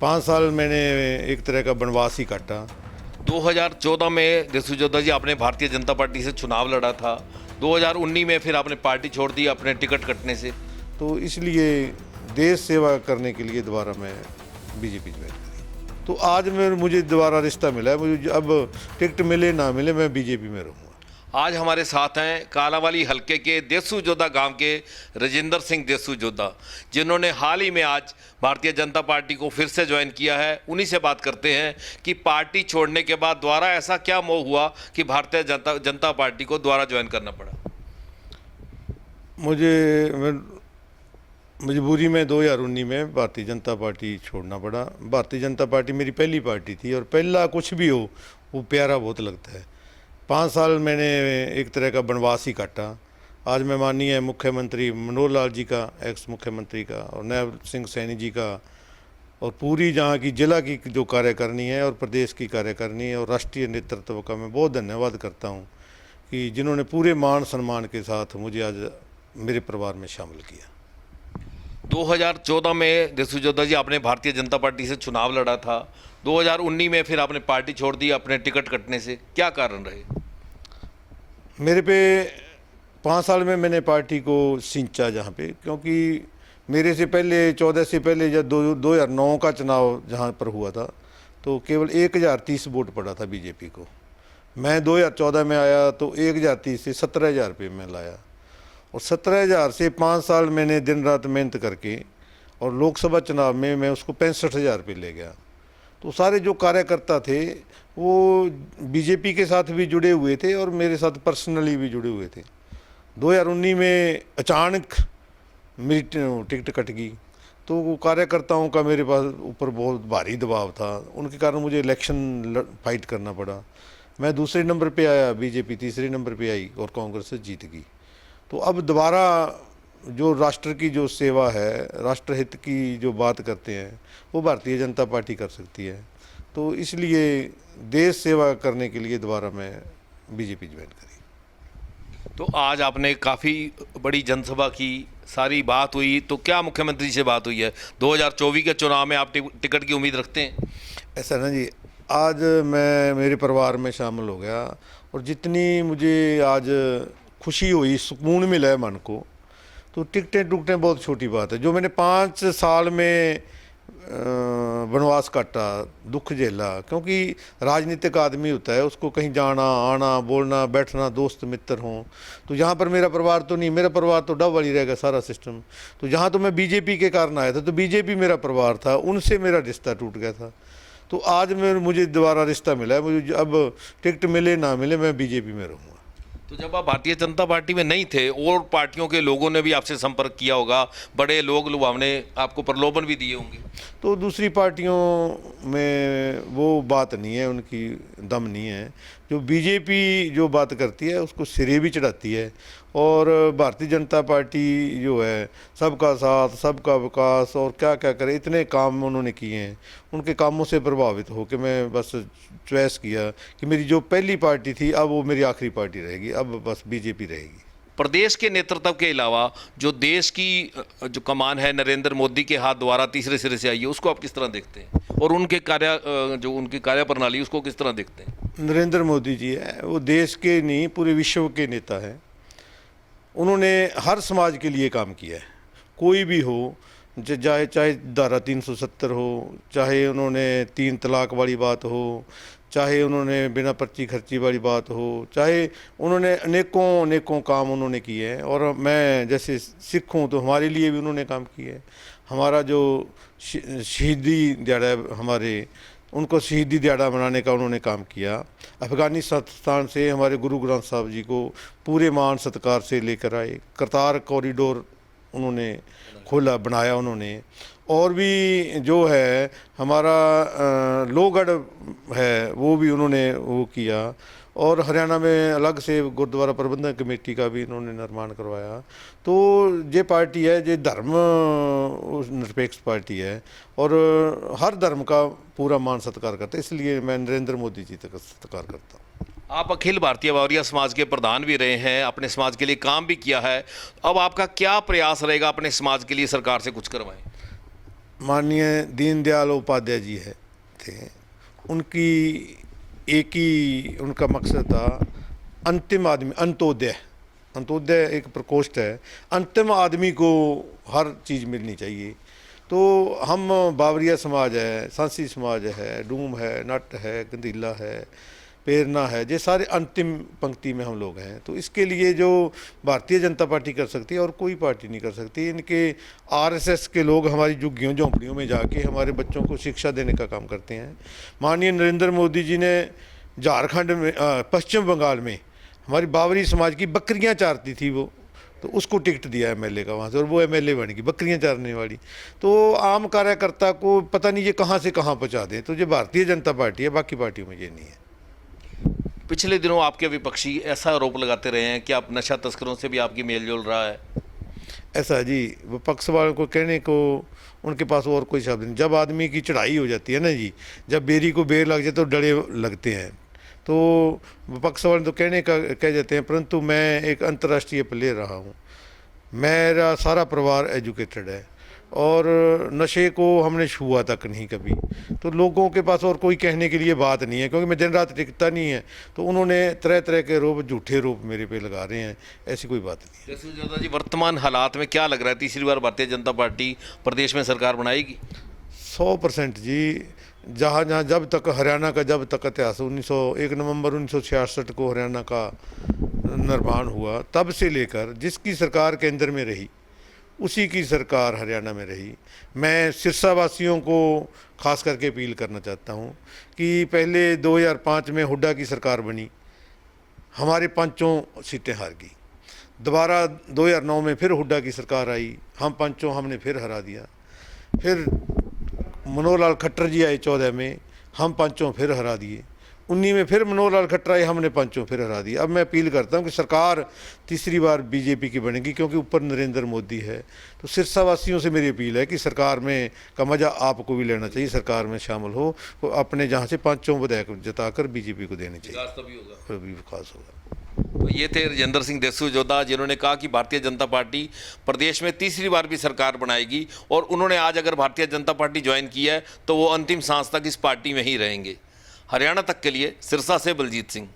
5 साल मैंने एक तरह का वनवास ही काटा। 2014 में देसूजोधा जी आपने भारतीय जनता पार्टी से चुनाव लड़ा था। 2019 में फिर आपने पार्टी छोड़ दी अपने टिकट कटने से। तो इसलिए देश सेवा करने के लिए दोबारा मैं बीजेपी ज्वाइन करी। तो आज मुझे दोबारा रिश्ता मिला है, मुझे अब टिकट मिले ना मिले मैं बीजेपी में रहूँगा। आज हमारे साथ हैं कालांवाली हलके के देसूजोधा गांव के राजेंद्र सिंह देसूजोधा, जिन्होंने हाल ही में आज भारतीय जनता पार्टी को फिर से ज्वाइन किया है। उन्हीं से बात करते हैं कि पार्टी छोड़ने के बाद दोबारा ऐसा क्या मोह हुआ कि भारतीय जनता पार्टी को दोबारा ज्वाइन करना पड़ा। मुझे मजबूरी में 2019 में भारतीय जनता पार्टी छोड़ना पड़ा। भारतीय जनता पार्टी मेरी पहली पार्टी थी और पहला कुछ भी हो वो प्यारा बहुत लगता है। 5 साल मैंने एक तरह का वनवास ही काटा। आज मैं माननीय मुख्यमंत्री मनोहर लाल जी का, एक्स मुख्यमंत्री का, और नायब सिंह सैनी जी का, और पूरी जहाँ की जिला की जो कार्यकारिणी है और प्रदेश की कार्यकारिणी है और राष्ट्रीय नेतृत्व का मैं बहुत धन्यवाद करता हूँ कि जिन्होंने पूरे मान सम्मान के साथ मुझे आज मेरे परिवार में शामिल किया। 2014 में देसूजोधा जी आपने भारतीय जनता पार्टी से चुनाव लड़ा था। 2019 में फिर आपने पार्टी छोड़ दी अपने टिकट कटने से। क्या कारण रहे? मेरे पे 5 साल में मैंने पार्टी को सिंचा जहाँ पे, क्योंकि मेरे से पहले 14 से पहले जब 2009 का चुनाव जहाँ पर हुआ था तो केवल 1030 वोट पड़ा था बीजेपी को। मैं 2014 में आया तो 1030 से 17,000 रुपये में लाया, और 17,000 से 5 साल मैंने दिन रात मेहनत करके, और लोकसभा चुनाव में मैं उसको 65,000 रुपये ले गया। तो सारे जो कार्यकर्ता थे वो बीजेपी के साथ भी जुड़े हुए थे और मेरे साथ पर्सनली भी जुड़े हुए थे। 2019 में अचानक मेरी टिकट कट गई, तो वो कार्यकर्ताओं का मेरे पास ऊपर बहुत भारी दबाव था। उनके कारण मुझे इलेक्शन फाइट करना पड़ा। मैं दूसरे नंबर पे आया, बीजेपी तीसरे नंबर पे आई और कांग्रेस से जीत गई। तो अब दोबारा जो राष्ट्र की जो सेवा है, राष्ट्रहित की जो बात करते हैं, वो भारतीय जनता पार्टी कर सकती है। तो इसलिए देश सेवा करने के लिए दोबारा मैं बीजेपी ज्वाइन करी। तो आज आपने काफ़ी बड़ी जनसभा की, सारी बात हुई, तो क्या मुख्यमंत्री से बात हुई है? 2024 के चुनाव में आप टिकट की उम्मीद रखते हैं? ऐसा ना जी, आज मैं मेरे परिवार में शामिल हो गया और जितनी मुझे आज खुशी हुई, सुकून मिला है मन को, तो टिकटें टुकटें बहुत छोटी बात है। जो मैंने 5 साल में वनवास काटा, दुख झेला, क्योंकि राजनीतिक आदमी होता है, उसको कहीं जाना आना, बोलना बैठना, दोस्त मित्र हों। तो यहाँ पर मेरा परिवार तो नहीं, मेरा परिवार तो डब वाली रहेगा सारा सिस्टम। तो जहाँ तो मैं बीजेपी के कारण आया था, तो बीजेपी मेरा परिवार था, उनसे मेरा रिश्ता टूट गया था। तो आज मुझे दोबारा रिश्ता मिला है। मुझे अब टिकट मिले ना मिले मैं बीजेपी में रहूँगा। तो जब आप भारतीय जनता पार्टी में नहीं थे और पार्टियों के लोगों ने भी आपसे संपर्क किया होगा, बड़े लोग लुभावने आपको प्रलोभन भी दिए होंगे, तो दूसरी पार्टियों में वो बात नहीं है, उनकी दम नहीं है। जो बीजेपी जो बात करती है उसको सिरे भी चढ़ाती है, और भारतीय जनता पार्टी जो है सबका साथ, सबका विकास और क्या क्या करे, इतने काम उन्होंने किए हैं। उनके कामों से प्रभावित होकर मैं बस चॉइस किया कि मेरी जो पहली पार्टी थी अब वो मेरी आखिरी पार्टी रहेगी, अब बस बीजेपी रहेगी। प्रदेश के नेतृत्व के अलावा जो देश की जो कमान है नरेंद्र मोदी के हाथ द्वारा तीसरे सिरे से आई है, उसको आप किस तरह देखते हैं? और उनके जो उनकी कार्य प्रणाली, उसको किस तरह देखते हैं? नरेंद्र मोदी जी है, वो देश के नहीं पूरे विश्व के नेता हैं। उन्होंने हर समाज के लिए काम किया है, कोई भी हो, चाहे धारा 370 हो, चाहे उन्होंने 3 तलाक वाली बात हो, चाहे उन्होंने बिना पर्ची खर्ची वाली बात हो, चाहे उन्होंने अनेकों काम उन्होंने किए हैं। और मैं जैसे सिख हूँ तो हमारे लिए भी उन्होंने काम किए हैं। हमारा जो शहीदी दिहाड़ा है हमारे, उनको शहीदी दिहाड़ा मनाने का उन्होंने काम किया। अफ़गानिस्तान से हमारे गुरु ग्रंथ साहब जी को पूरे मान सत्कार से लेकर आए। करतार कॉरिडोर उन्होंने खोला, बनाया उन्होंने। और भी जो है हमारा लोहगढ़ है वो भी उन्होंने वो किया। और हरियाणा में अलग से गुरुद्वारा प्रबंधन कमेटी का भी इन्होंने निर्माण करवाया। तो ये पार्टी है, ये धर्म निरपेक्ष पार्टी है और हर धर्म का पूरा मान सत्कार करता है। इसलिए मैं नरेंद्र मोदी जी तक सत्कार करता हूँ। आप अखिल भारतीय बावरिया समाज के प्रधान भी रहे हैं, अपने समाज के लिए काम भी किया है। अब आपका क्या प्रयास रहेगा अपने समाज के लिए सरकार से कुछ करवाएं? माननीय दीनदयाल उपाध्याय जी है थे। उनकी एक ही उनका मकसद था, अंतिम आदमी, अंत्योदय। अंत्योदय एक प्रकोष्ठ है, अंतिम आदमी को हर चीज़ मिलनी चाहिए। तो हम बावरिया समाज है, सांसी समाज है, डूम है, नट है, गंदीला है, पेरना है, ये सारे अंतिम पंक्ति में हम लोग हैं। तो इसके लिए जो भारतीय जनता पार्टी कर सकती है और कोई पार्टी नहीं कर सकती। इनके आरएसएस के लोग हमारी झुग्गियों झोंपड़ियों में जाके हमारे बच्चों को शिक्षा देने का काम करते हैं। माननीय नरेंद्र मोदी जी ने झारखंड में, पश्चिम बंगाल में हमारी बावरी समाज की बकरियां चारती थी वो, तो उसको टिकट दिया एमएलए का वहाँ से, और वो एमएलए बन गई बकरियां चारने वाली। तो आम कार्यकर्ता को पता नहीं ये कहाँ से कहाँ पहुँचा दें। तो ये भारतीय जनता पार्टी है, बाकी पार्टियों में ये नहीं है। पिछले दिनों आपके विपक्षी ऐसा आरोप लगाते रहे हैं कि आप नशा तस्करों से भी आपकी मेल जोल रहा है। ऐसा जी, विपक्ष वालों को कहने को उनके पास और कोई शब्द नहीं। जब आदमी की चढ़ाई हो जाती है ना जी, जब बेरी को बेर लग जाए तो डरे लगते हैं। तो विपक्ष वाले तो कहने का कह जाते हैं, परंतु मैं एक अंतर्राष्ट्रीय प्लेयर रहा हूँ, मेरा सारा परिवार एजुकेटेड है और नशे को हमने छुआ तक नहीं कभी। तो लोगों के पास और कोई कहने के लिए बात नहीं है, क्योंकि मैं दिन रात टिकता नहीं है। तो उन्होंने तरह तरह के रूप, झूठे रूप मेरे पे लगा रहे हैं, ऐसी कोई बात नहीं है। देसू जोधा जी, वर्तमान हालात में क्या लग रहा है, तीसरी बार भारतीय जनता पार्टी प्रदेश में सरकार बनाएगी? 100% जी। जहाँ जहाँ जब तक हरियाणा का जब तक इतिहास 1 नवंबर 1966 को हरियाणा का निर्माण हुआ, तब से लेकर जिसकी सरकार केंद्र में रही उसी की सरकार हरियाणा में रही। मैं सिरसा वासियों को खास करके अपील करना चाहता हूँ कि पहले 2005 में हुड्डा की सरकार बनी, हमारे 5 सीटें हार गई। दोबारा 2009 में फिर हुड्डा की सरकार आई, हम 5 हमने फिर हरा दिया। फिर मनोहर लाल खट्टर जी आए 14 में, हम 5 फिर हरा दिए। 19 में फिर मनोहर लाल खट्टर आए, हमने 5 फिर हरा दिए। अब मैं अपील करता हूं कि सरकार तीसरी बार बीजेपी की बनेगी, क्योंकि ऊपर नरेंद्र मोदी है। तो सिरसा वासियों से मेरी अपील है कि सरकार में का मज़ा आपको भी लेना चाहिए, सरकार में शामिल हो, तो अपने जहाँ से 5 विधायक जताकर बीजेपी को देने चाहिए, तभी विकास होगा। तो ये थे राजेंद्र सिंह देसू जोधा, जिन्होंने कहा कि भारतीय जनता पार्टी प्रदेश में तीसरी बार भी सरकार बनाएगी, और उन्होंने आज अगर भारतीय जनता पार्टी ज्वाइन की है तो वो अंतिम सांस तक इस पार्टी में ही रहेंगे। हरियाणा तक के लिए सिरसा से बलजीत सिंह।